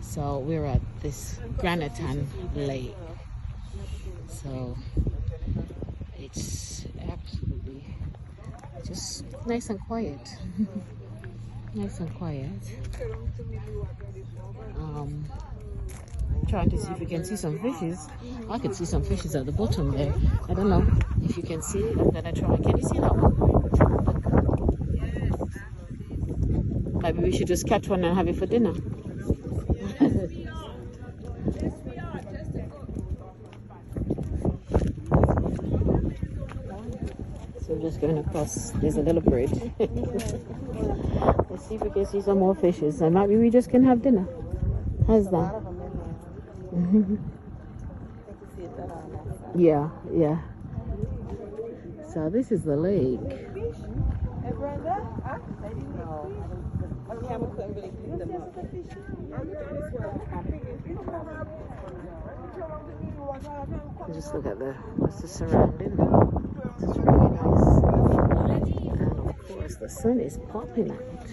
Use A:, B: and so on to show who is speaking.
A: So we're at this Grenada Lake. So it's absolutely just nice and quiet. Nice and quiet. Trying to see if we can see some fishes. I could see some fishes at the bottom there. I don't know if you can see. I'm gonna try. Can you see that one? Maybe we should just catch one and have it for dinner. So we're just going across. There's a little bridge. Let's see if we can see some more fishes. And maybe we just can have dinner. How's that? Yeah, yeah. So this is the lake. Just look at what's the surrounding. It's really nice. And of course the sun is popping out.